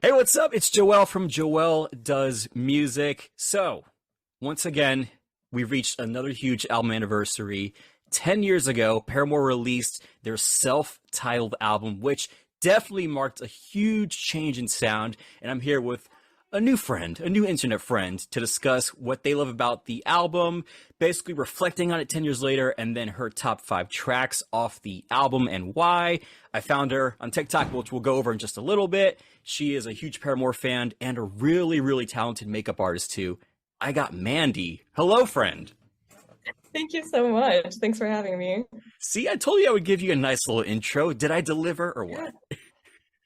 Hey, what's up? It's Joel from Joel Does Music. So, once again, we've reached another huge album anniversary. 10 years ago, Paramore released their self-titled album, which definitely marked a huge change in sound. And I'm here with a new friend, a new internet friend, to discuss what they love about the album, basically reflecting on it 10 years later, and then her top 5 tracks off the album and why. I found her on TikTok, which we'll go over in just a little bit. She is a huge Paramore fan and a really, really talented makeup artist, too. I got Mandy. Hello, friend. Thank you so much. Thanks for having me. See, I told you I would give you a nice little intro. Did I deliver or Yeah. what?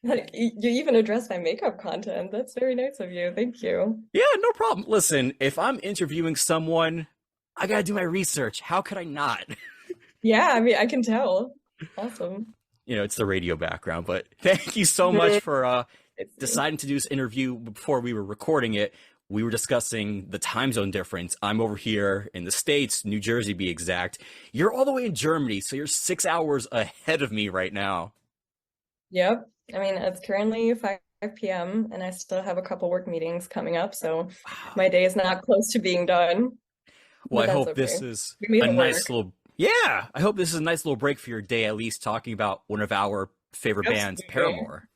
Like, you even addressed my makeup content. That's very nice of you. Thank you. Yeah, no problem. Listen, if I'm interviewing someone, I gotta do my research. How could I not? Yeah, I mean, I can tell. Awesome. It's the radio background, but thank you so much for It's deciding to do this interview before we were recording it. We were discussing the time zone difference. I'm over here in the States, New Jersey, be exact. You're all the way in Germany, so you're 6 hours ahead of me right now. Yep. I mean, it's currently 5 p.m. and I still have a couple work meetings coming up, so Wow. my day is not close to being done, Well, but I that's hope okay. this is We made a it nice work. little, yeah, I hope this is a nice little break for your day, at least talking about one of our favorite bands, Absolutely. Paramore.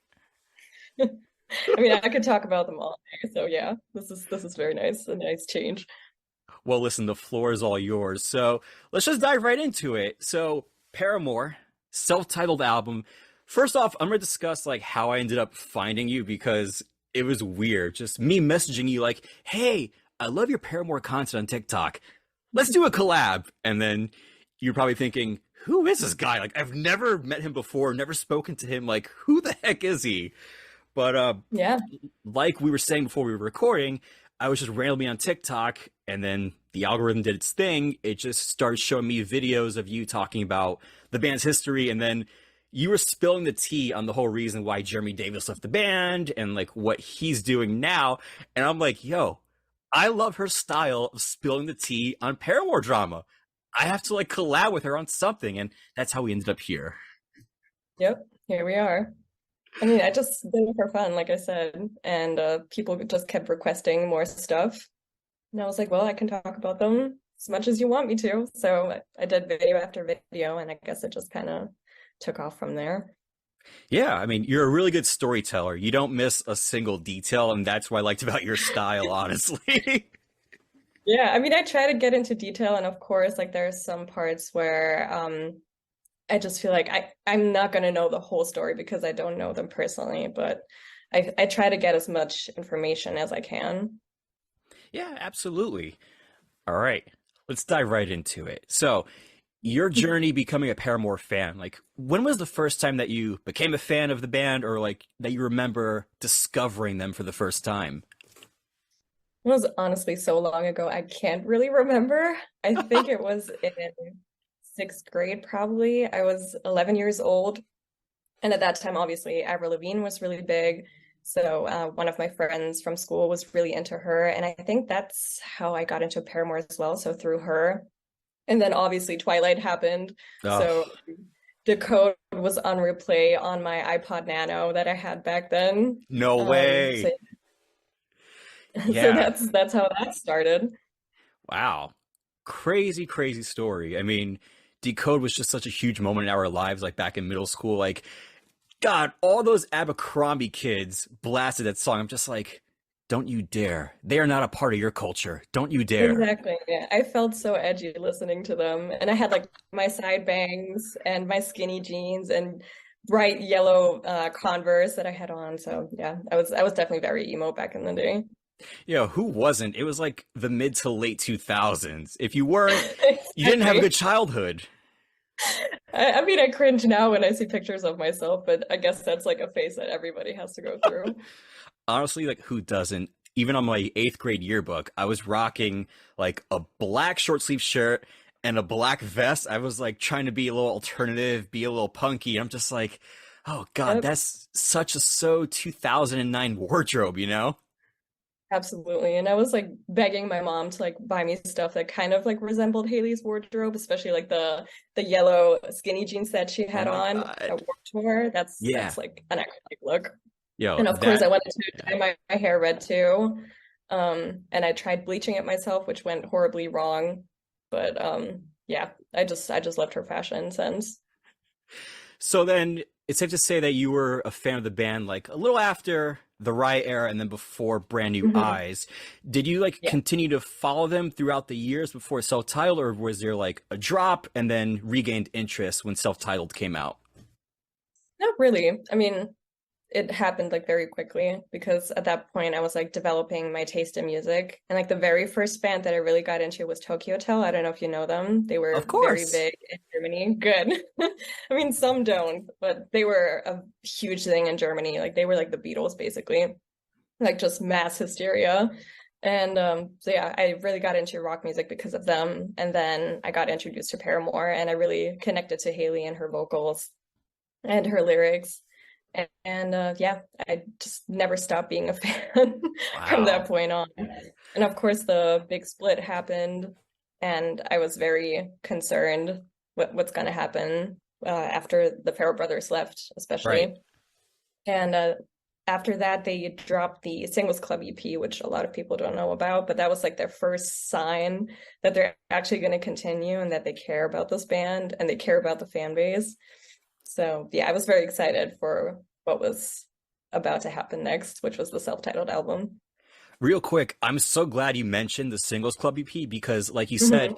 I mean, I could talk about them all day, so yeah, this is very nice, a nice change. Well, listen, the floor is all yours. So let's just dive right into it. So, Paramore, self-titled album. First off, I'm gonna discuss like how I ended up finding you because it was weird. Just me messaging you like, "Hey, I love your Paramore content on TikTok. Let's do a collab." And then you're probably thinking, "Who is this guy? Like, I've never met him before, never spoken to him. Like, who the heck is he?" But Yeah. like we were saying before we were recording, I was just randomly on TikTok, and then the algorithm did its thing. It just started showing me videos of you talking about the band's history, and then you were spilling the tea on the whole reason why Jeremy Davis left the band and like what he's doing now. And I'm like, yo, I love her style of spilling the tea on Paramore drama. I have to like collab with her on something, and that's how we ended up here. Yep. Here we are. I mean, I just did it for fun, like I said, and people just kept requesting more stuff. And I was like, well, I can talk about them as much as you want me to. So I did video after video, and I guess it just kind of took off from there. Yeah, I mean, you're a really good storyteller. You don't miss a single detail, and that's what I liked about your style, honestly. Yeah, I mean, I try to get into detail, and of course, like there are some parts where I just feel like I'm not gonna know the whole story because I don't know them personally, but I try to get as much information as I can. Yeah, absolutely. All right, let's dive right into it. So, your journey becoming a Paramore fan, like, when was the first time that you became a fan of the band, or like that you remember discovering them for the first time? It was honestly so long ago, I can't really remember. I think it was in sixth grade, probably. I was 11 years old. And at that time, obviously, Avril Lavigne was really big. So one of my friends from school was really into her. And I think that's how I got into Paramore as well. So through her. And then obviously Twilight happened. Oh, So Decode was on replay on my iPod Nano that I had back then. no So way. so Yeah, that's how that started. wow. Crazy, crazy story. I mean, Decode was just such a huge moment in our lives, like back in middle school. Like, God, all those Abercrombie kids blasted that song. I'm just like, don't you dare. They are not a part of your culture. Don't you dare. Exactly. Yeah. I felt so edgy listening to them. And I had like my side bangs and my skinny jeans and bright yellow Converse that I had on. So yeah, I was definitely very emo back in the day. Who wasn't? It was like the mid to late 2000s. If you weren't, you didn't have a Exactly. good childhood. I mean, I cringe now when I see pictures of myself, but I guess that's like a phase that everybody has to go through. Honestly, like, who doesn't? Even on my eighth grade yearbook, I was rocking like a black short sleeve shirt and a black vest. I was like trying to be a little alternative, be a little punky. I'm just like, oh God, Yep, that's such a so 2009 wardrobe, you know? absolutely. And I was like begging my mom to like buy me stuff that kind of like resembled Haley's wardrobe, especially like the yellow skinny jeans that she Oh had my on God. at work tour. That's Yeah. like an iconic look. Yo, And of course, I that, wanted to dye my hair red too. And I tried bleaching it myself, which went horribly wrong. But yeah, I just loved her fashion sense. so then it's safe to say that you were a fan of the band like a little after the Riot era and then before Brand New Hmm. Eyes. Did you like Yeah. continue to follow them throughout the years before self-titled, or was there like a drop and then regained interest when self-titled came out? Not really. I mean, it happened like very quickly because at that point I was like developing my taste in music. And like the very first band that I really got into was Tokyo Hotel. I don't know if you know them. They Of were very course. big in Germany. Good. I mean, some don't, but they were a huge thing in Germany. Like they were like the Beatles basically, like just mass hysteria. And so yeah, I really got into rock music because of them. And then I got introduced to Paramore and I really connected to Haley and her vocals and her lyrics. And yeah, I just never stopped being a fan from that Wow. point on. And of course, the big split happened, and I was very concerned what's going to happen after the Farrell brothers left, Right. especially. And after that, they dropped the Singles Club EP, which a lot of people don't know about, but that was like their first sign that they're actually going to continue and that they care about this band and they care about the fan base. So yeah, I was very excited for what was about to happen next, which was the self-titled album. Real quick, I'm so glad you mentioned the Singles Club EP because, like you said, Hmm.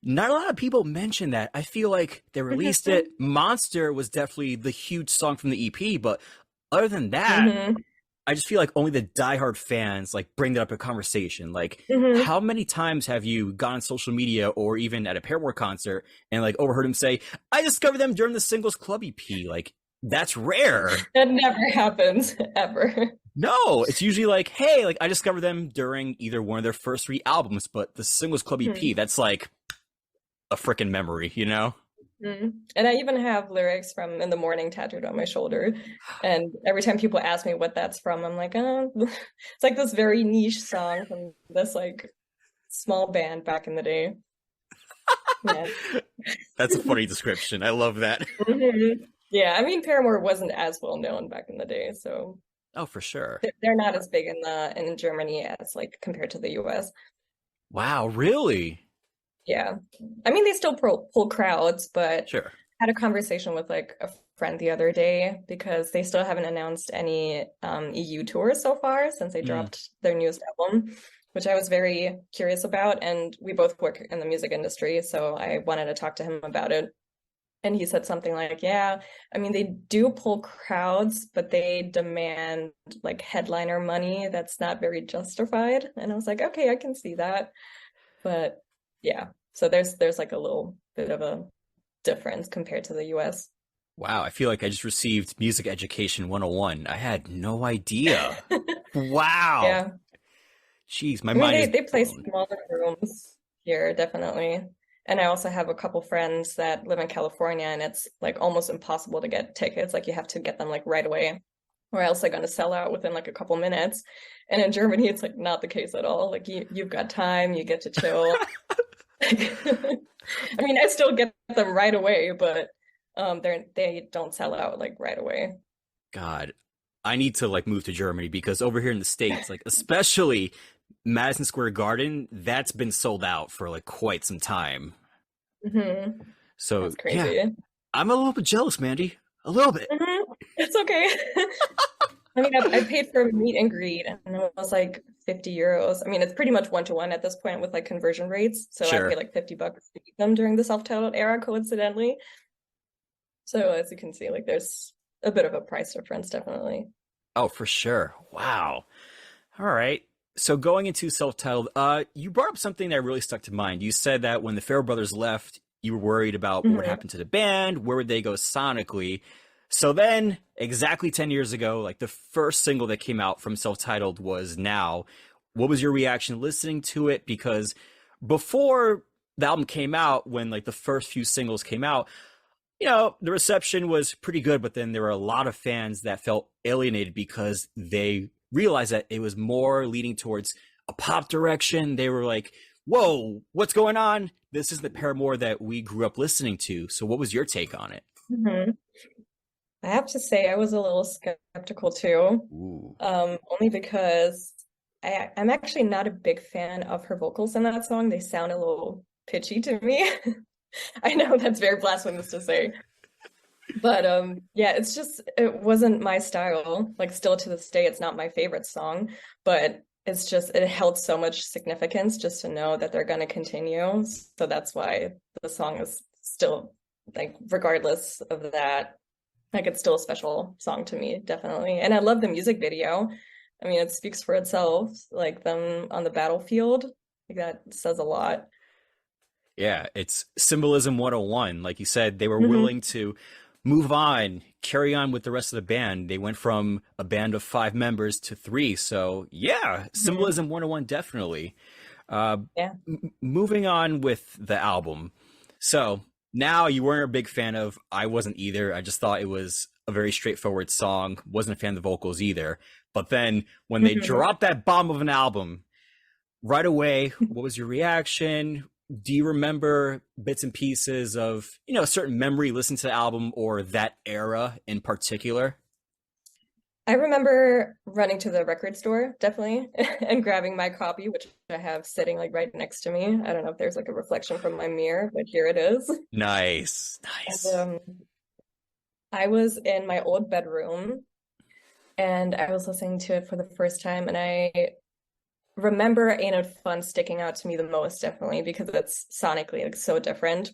not a lot of people mention that. I feel like they released it. Monster was definitely the huge song from the EP, but other than that, Hmm. I just feel like only the diehard fans like bring that up in conversation. Like, Hmm. how many times have you gone on social media or even at a Paramore concert and like overheard him say, "I discovered them during the Singles Club EP"? Like, that's rare. That never happens ever. No, it's usually like, "Hey, like I discovered them during either one of their first three albums," but the Singles Club EP, Mhm. that's like a freaking memory, you know? Mhm. And I even have lyrics from In the Morning tattooed on my shoulder. And every time people ask me what that's from, I'm like, oh, it's like this very niche song from this like small band back in the day. Yeah. That's a funny description. I love that. Mhm. Yeah, I mean Paramore wasn't as well known back in the day, so Oh, for sure. they're not as big in Germany as like compared to the US. Wow, really? Yeah. I mean they still pull crowds, but Sure. I had a conversation with like a friend the other day because they still haven't announced any EU tours so far since they Mm. dropped their newest album, which I was very curious about. And we both work in the music industry, so I wanted to talk to him about it. And he said something like, yeah, I mean, they do pull crowds, but they demand like headliner money that's not very justified. And I was like, okay, I can see that. But yeah, so there's like a little bit of a difference compared to the US. Wow, I feel like I just received Music Education 101. I had no idea. Wow. Yeah. Jeez, my I mean, mind they is they play blown. smaller rooms here, definitely. And I also have a couple friends that live in California, and it's like almost impossible to get tickets. Like you have to get them like right away, or else they're gonna sell out within like a couple minutes. And in Germany, it's like not the case at all. Like you've got time, you get to chill. I mean, I still get them right away, but they don't sell out like right away. God, I need to like move to Germany because over here in the States, like especially Madison Square Garden, that's been sold out for like quite some time. Hmm. So That's yeah, crazy. I'm a little bit jealous, Mandy. A little bit. Hmm. It's okay. I mean, I paid for a meet and greet and it was like 50 euros. I mean, it's pretty much one to one at this point with like conversion rates. So I paid Sure. like 50 bucks to meet them during the self-titled era, coincidentally. So as you can see, like there's a bit of a price difference, definitely. Oh, for sure. Wow. All right. So going into self-titled, you brought up something that really stuck to mind. You said that when the Farrell brothers left, you were worried about what would Hmm. happen to the band, where would they go sonically. So then, exactly 10 years ago, like the first single that came out from self-titled was Now. What was your reaction listening to it? Because before the album came out, when like the first few singles came out, the reception was pretty good, but then there were a lot of fans that felt alienated because they realized that it was more leading towards a pop direction. They were like, whoa, what's going on? This isn't the Paramore that we grew up listening to. So, what was your take on it? Hmm. I have to say I was a little skeptical too, Ooh. only because I'm actually not a big fan of her vocals in that song. They sound a little pitchy to me. I know that's very blasphemous to say, but yeah, it's just it wasn't my style. Like still to this day, it's not my favorite song, but it's just it held so much significance just to know that they're gonna continue. So that's why the song is still like regardless of that, like it's still a special song to me, definitely. And I love the music video. I mean, it speaks for itself, like them on the battlefield. Like that says a lot. Yeah, it's symbolism 101. Like you said, they were Hmm. willing to move on, carry on with the rest of the band. They went from a band of five members to three. So, yeah, Hmm. symbolism 101, definitely. Uh, Yeah. moving on with the album. So, now you weren't a big fan of, I wasn't either. I just thought it was a very straightforward song. Wasn't a fan of the vocals either. But then when they Hmm. dropped that bomb of an album, right away, what was your reaction? Do you remember bits and pieces of, a certain memory listening to the album or that era in particular? I remember running to the record store, definitely, and grabbing my copy, which I have sitting like right next to me. I don't know if there's like a reflection from my mirror, but here it is. Nice, And nice. I was in my old bedroom and I was listening to it for the first time, and I remember Ain't It Fun sticking out to me the most, definitely, because it's sonically like so different.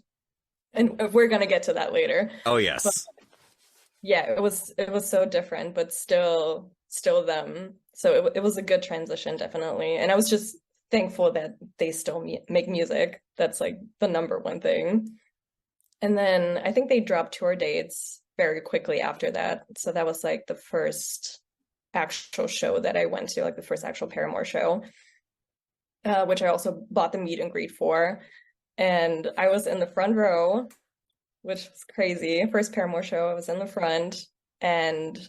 And we're gonna get to that later. Oh, But yes. yeah, it was so different, but still them. So it was a good transition, definitely. And I was just thankful that they still make music. That's like the number one thing. And then I think they dropped tour dates very quickly after that. So that was like the first actual show that I went to, like the first actual Paramore show, which I also bought the meet and greet for. And I was in the front row, which was crazy. First Paramore show, I was in the front, and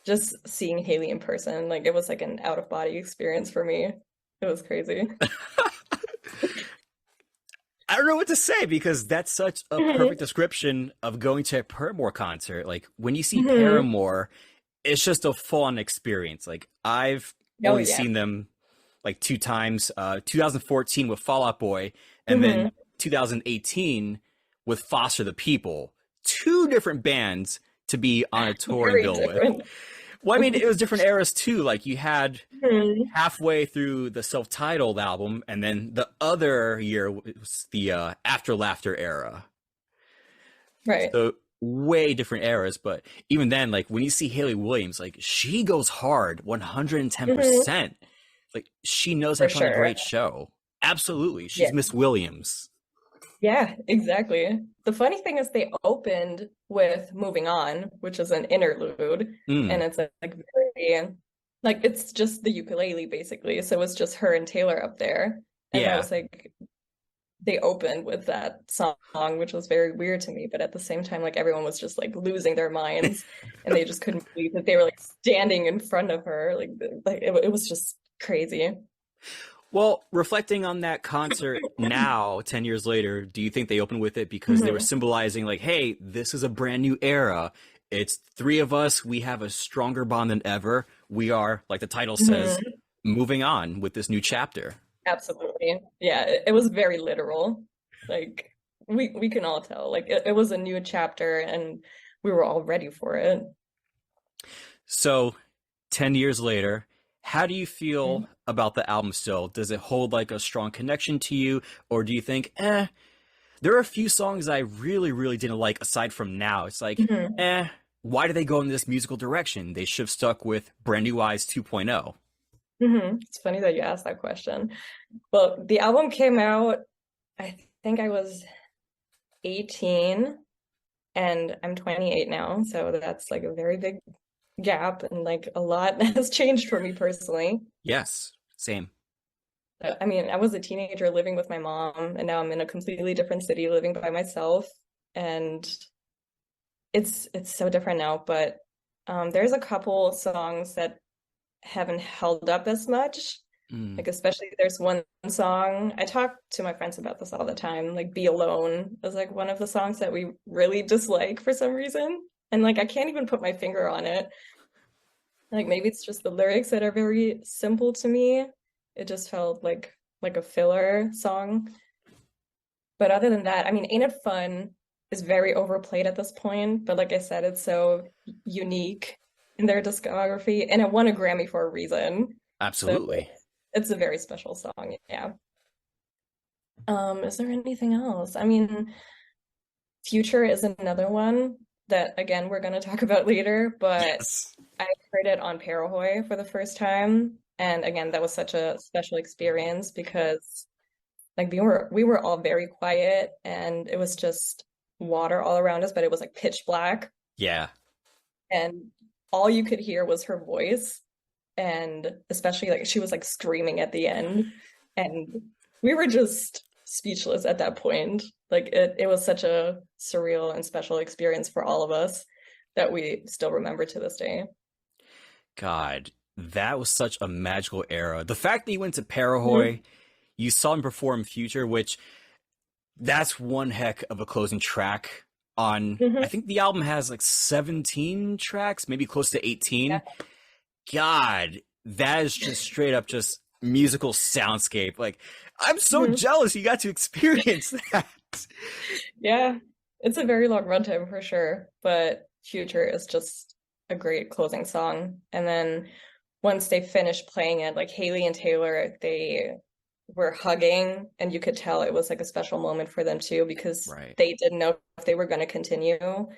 just seeing Haley in person, like it was like an out of body experience for me. It was crazy. I don't know what to say because that's such a Hmm. perfect description of going to a Paramore concert. Like when you see Hmm. Paramore, it's just a full-on experience. Like I've Oh only yeah. seen them like two times, 2014 with Fall Out Boy, and then Hmm. 2018 with Foster the People. Two different bands to be on a touring Very bill with. different. Well, I mean, it was different eras too. Like you had Hmm. halfway through the self-titled album, and then the other year was the After Laughter era. Right. So way different eras, but even then, like when you see Haley Williams, like she goes hard, Hmm. 110%. Like she knows how For to put on a sure. great show. Absolutely, she's Yeah. Miss Williams. Yeah, exactly. The funny thing is they opened with Moving On, which is an interlude, and Mm, it's like very like it's just the ukulele basically. So it's just her and Taylor up there. And that yeah. was like they opened with that song, which was very weird to me, but at the same time, like everyone was just like losing their minds and they just couldn't believe that they were like standing in front of her. Like it was just crazy. Well, reflecting on that concert now, 10 years later, do you think they opened with it because they were Hmm. symbolizing, like, hey, this is a brand new era? It's three of us. We have a stronger bond than ever. We are, like the title says, Hmm. moving on with this new chapter. Absolutely. Yeah, it was very literal. Like we can all tell. Like it was a new chapter and we were all ready for it. So, 10 years later, how do you feel Mhm. about the album still? Does it hold like a strong connection to you? Or do you think, there are a few songs I really, really didn't like aside from now? It's like, Mhm. why did they go in this musical direction? They should have stuck with Brand New Eyes 2.0. Mhm. It's funny that you asked that question. Well, the album came out, I think I was 18 and I'm 28 now, so that's like a very big gap and like a lot has changed for me personally. Yes, same. I mean, I was a teenager living with my mom and now I'm in a completely different city living by myself, and it's so different now, but there's a couple songs that haven't held up as much. Mm. Like especially there's one song, I talk to my friends about this all the time, like Be Alone is like one of the songs that we really dislike for some reason. And like I can't even put my finger on it. Like maybe it's just the lyrics that are very simple to me. It just felt like a filler song. But other than that, I mean, Ain't It Fun is very overplayed at this point, but like I said, it's so unique in their discography and it won a Grammy for a reason. So Absolutely. it's a very special song, yeah. Is there anything else? I mean, Future is another one that again we're gonna talk about later, but Yes. I heard it on Parahoy for the first time. And again, that was such a special experience because like we were all very quiet and it was just water all around us, but it was like pitch black Yeah. and all you could hear was her voice. And especially like she was like screaming at the end. And we were just speechless at that point. Like it was such a surreal and special experience for all of us that we still remember to this day. God, that was such a magical era. The fact that you went to Parahoy, Mhm. you saw him perform Future, which that's one heck of a closing track on. I Mhm. think the album has like 17 tracks, maybe close to Yeah. 18. God, that is just straight up just musical soundscape. Like, I'm so Mhm. jealous you got to experience that. Yeah, it's a very long runtime for sure, but Future is just a great closing song. And then once they finished playing it, like Haley and Taylor, they were hugging, and you could tell it was like a special moment for them too, because Right. they didn't know if they were going to continue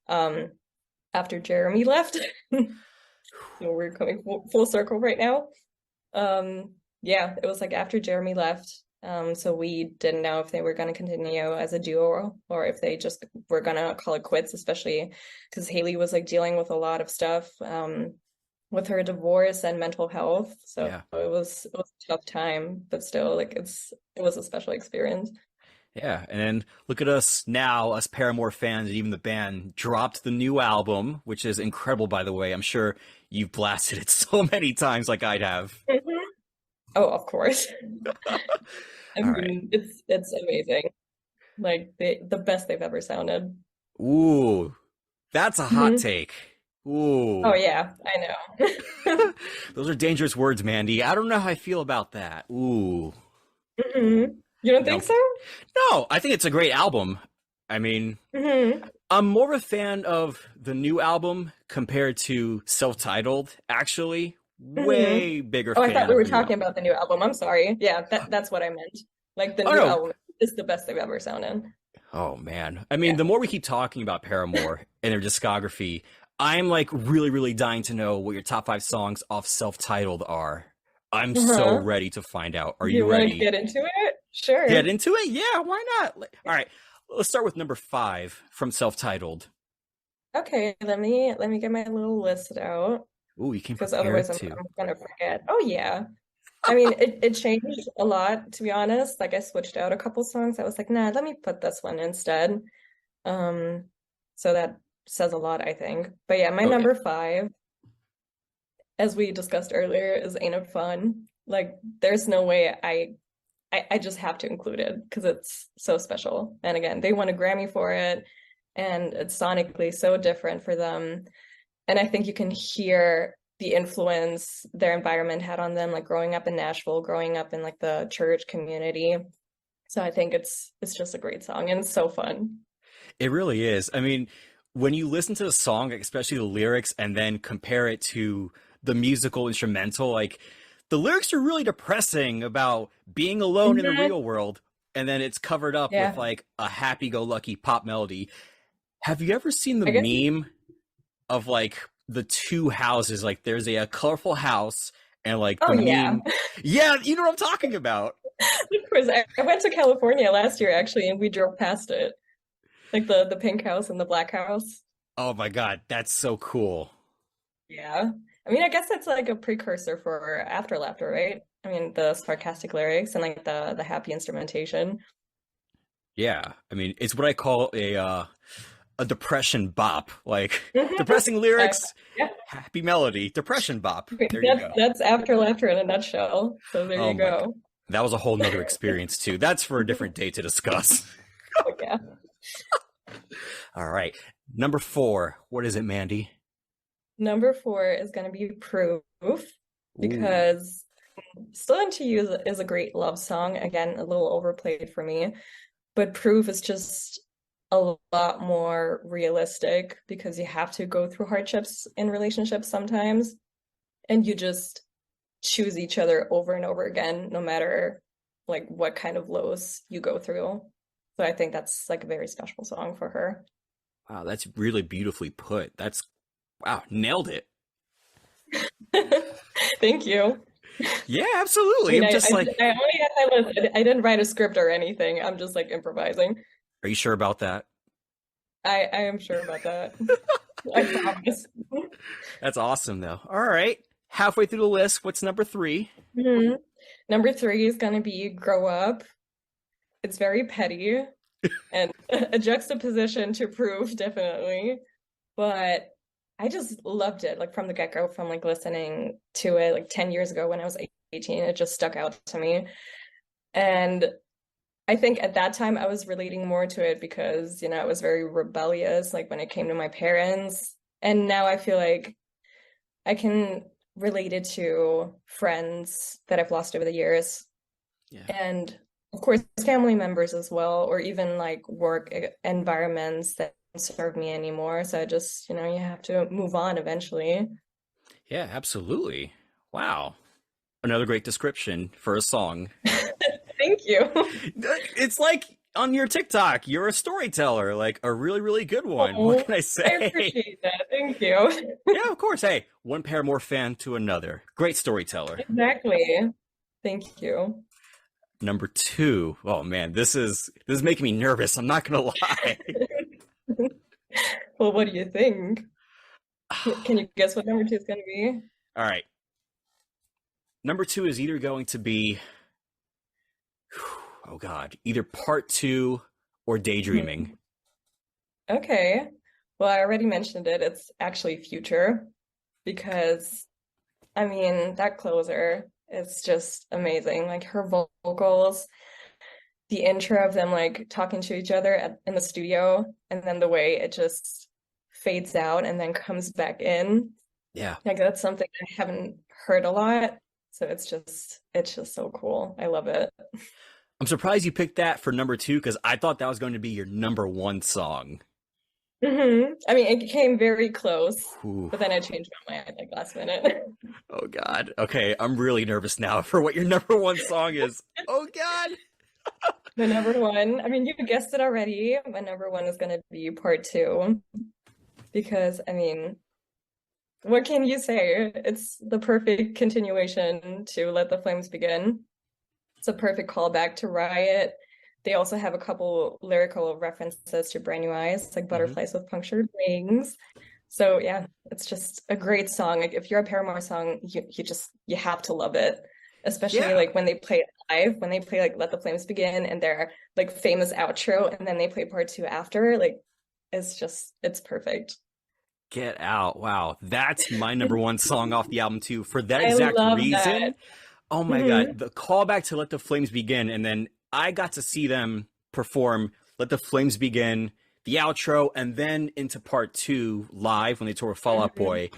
um, after Jeremy left. So we're coming full circle right now. Yeah, it was like after Jeremy left. So we didn't know if they were going to continue as a duo or if they just were going to call it quits, especially because Haley was like dealing with a lot of stuff with her divorce and mental health. So Yeah. it was a tough time, but still like it was a special experience. Yeah. And then look at us now, us Paramore fans and even the band dropped the new album, which is incredible, by the way. I'm sure you've blasted it so many times like I'd have. Mhm. Oh, of course. I All right. mean, it's amazing. Like the best they've ever sounded. Ooh, that's a hot Mhm. take. Oh Ooh. yeah, I know. Those are dangerous words, Mandy. I don't know how I feel about that. Ooh. You don't No, think so? no, I think it's a great album. I mean, Hmm. I'm more of a fan of the new album compared to self-titled, actually. Hmm. Way bigger Oh, I thought fan we of were the new talking album. about the new album. I'm sorry. Yeah, that's what I meant. Like the Oh new no. album is the best they've ever sounded. Oh man. I mean, Yeah. the more we keep talking about Paramore and their discography, I'm like really, really dying to know what your top five songs off self-titled are. I'm so Uh-huh. ready to find out. Are Do you you want to ready? get into it? Get Sure. into it? Yeah, why not? All right, let's start with number five from self-titled. Okay, let me get my little list out Ooh, you came because otherwise prepared I'm too. I'm gonna forget. Oh yeah. I mean, it changed a lot, to be honest. Like I switched out a couple songs. I was like, nah, let me put this one instead. Um, so that says a lot, I think. But yeah, my Oh yeah. number five, as we discussed earlier, is Ain't It Fun. Like, there's no way I just have to include it because it's so special. And again, they won a Grammy for it, and it's sonically so different for them. And I think you can hear the influence their environment had on them, like growing up in Nashville, growing up in like the church community. So I think it's just a great song and it's so fun. It really is. I mean, when you listen to the song, especially the lyrics, and then compare it to the musical instrumental, like the lyrics are really depressing about being alone in the Mhm. real world, and then it's covered up with Yeah, like a happy-go-lucky pop melody. Have you ever seen the I guess. meme of like the two houses? Like there's a colorful house and like Oh the yeah, meme. Yeah, you know what I'm talking about. of course. I went to California last year actually, and we drove past it, like the pink house and the black house. Oh my God, that's so cool. Yeah, I mean, I guess that's like a precursor for After Laughter, right? I mean, the sarcastic lyrics and like the happy instrumentation. Yeah, I mean, it's what I call a depression bop. Like Mhm. depressing Uh, lyrics, yeah, happy melody, depression bop. I mean, There you that's go. that's After Laughter in a nutshell. So there Oh you my God. go. That was a whole nother experience too. That's for a different day to discuss. Oh, yeah. All right. Number 4. What is it, Mandy? Number four is going to be Proof Ooh. because Still Into You is a great love song. Again, a little overplayed for me, but Proof is just a lot more realistic because you have to go through hardships in relationships sometimes, and you just choose each other over and over again, no matter like what kind of lows you go through. So I think that's like a very special song for her. Wow, that's really beautifully put. That's wow, nailed it. Thank you. Yeah, I absolutely. mean, I'm I, just I, like, I only had my list. I didn't write a script or anything. I'm just like improvising. are you sure about that? I am sure about that. I promise. That's awesome though. All right. Halfway through the list, what's number 3? Mhm. Number three is gonna be Grow Up. It's very petty and a juxtaposition to Proof, definitely. But I just loved it, like from the get-go, from like listening to it like 10 years ago when I was 18. It just stuck out to me. And I think at that time I was relating more to it because, I was very rebellious, like when it came to my parents. And now I feel like I can relate it to friends that I've lost over the years. Yeah. And of course, family members as well, or even like work environments that don't serve me anymore. So I just, you have to move on eventually. Yeah, absolutely. Wow. Another great description for a song. Thank you. It's like on your TikTok, you're a storyteller, like a really, really good one. What Oh, can I I say? appreciate that. Thank you. Yeah, of course. Hey, one Paramore fan to another. Great storyteller. Exactly. Thank you. Number 2. Oh man, this is making me nervous. I'm not gonna lie. Well, what do you think? Can you guess what number two is going to be? All right. Number 2 is either going to be, oh God, either part 2 or daydreaming. Mhm. Okay. Well, I already mentioned it. It's actually Future because, I mean, that closer is just amazing. Like her vocals, the intro of them like talking to each other in the studio, and then the way it just fades out and then comes back in. Yeah. Like that's something I haven't heard a lot. So it's just so cool. I love it. I'm surprised you picked that for number 2 because I thought that was going to be your number 1 song. I mean, it came very close, Whew. but then I changed my mind like last minute. Oh God. Okay, I'm really nervous now for what your number 1 song is. Oh God. The number one, I mean, you guessed it already. My number one is going to be part two because, I mean, what can you say? It's the perfect continuation to Let the Flames Begin. It's a perfect callback to Riot. They also have a couple lyrical references to Brand New Eyes, like Hmm. Butterflies with Punctured Wings. So yeah, it's just a great song. Like if you're a Paramore song, you have to love it. Especially Yeah. like when they play it live, when they play like Let the Flames Begin and their like famous outro, and then they play part two after, like it's perfect. Get Out. Wow. That's my number 1 song off the album too. For that I exact love that. reason. Oh my Hmm. God. The callback to Let the Flames Begin. And then I got to see them perform Let the Flames Begin, the outro, and then into part 2 live when they toured with Fall Out Hmm. Boy.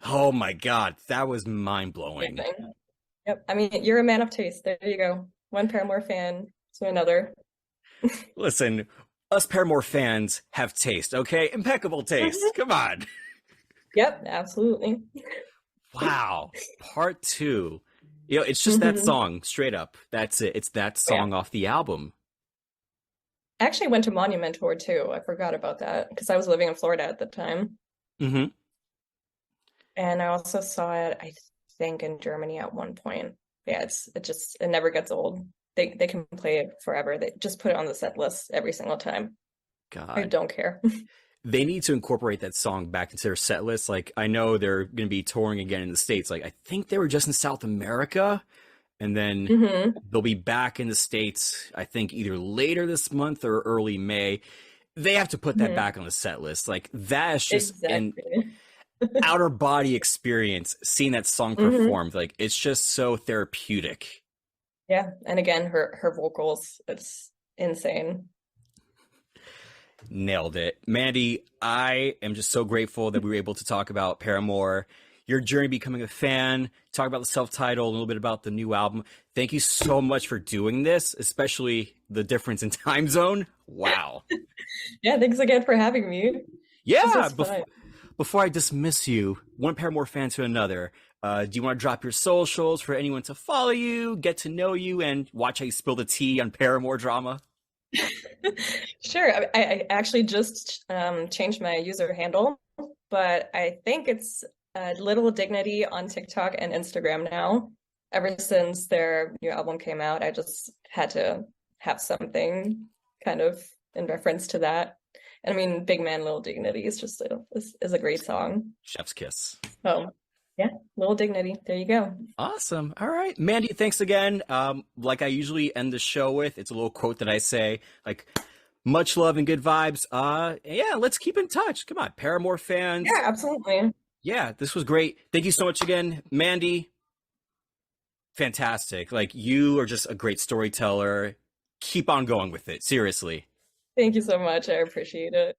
Oh my God. That was mind blowing. Amazing. Yep. I mean, you're a man of taste. There you go. One Paramore fan to another. Listen, us Paramore fans have taste, okay? Impeccable taste. Mhm. Come on. Yep, absolutely. Wow. Part 2. It's just that Hmm. song, straight up. That's it. It's that Yeah. song off the album. I actually went to Monument Tour too. I forgot about that because I was living in Florida at the time. Hmm. And I also saw it, I think, in Germany at one point. Yeah, it never gets old. They can play it forever. They just put it on the set list every single time. I God. don't care. They need to incorporate that song back into their set list. Like, I know they're going to be touring again in the States. Like, I think they were just in South America, and then Hmm. they'll be back in the States, I think, either later this month or early May. They have to put that Hmm. back on the set list. Like, that is just an Exactly. outer body experience seeing that song Hmm. performed. Like, it's just so therapeutic. Yeah. And again, her vocals, it's insane. Nailed it. Mandy, I am just so grateful that we were able to talk about Paramore, your journey becoming a fan, talk about the self-titled, a little bit about the new album. Thank you so much for doing this, especially the difference in time zone. Wow. Yeah, thanks again for having me. This Yeah, was fun. before I dismiss you, one Paramore fan to another, do you want to drop your socials for anyone to follow you, get to know you, and watch how you spill the tea on Paramore drama? Sure. I actually just changed my user handle, but I think it's Little Dignity on TikTok and Instagram now. Ever since their new album came out, I just had to have something kind of in reference to that. And I mean, Big Man, Little Dignity is a great song. Chef's kiss. So yeah, Little Dignity. There you go. Awesome. All right. Mandy, thanks again. Like I usually end the show with, it's a little quote that I say, like, much love and good vibes. Yeah, let's keep in touch. Come on, Paramore fans. Yeah, absolutely. Yeah, this was great. Thank you so much again, Mandy. Fantastic. Like, you are just a great storyteller. Keep on going with it. Seriously. Thank you so much. I appreciate it.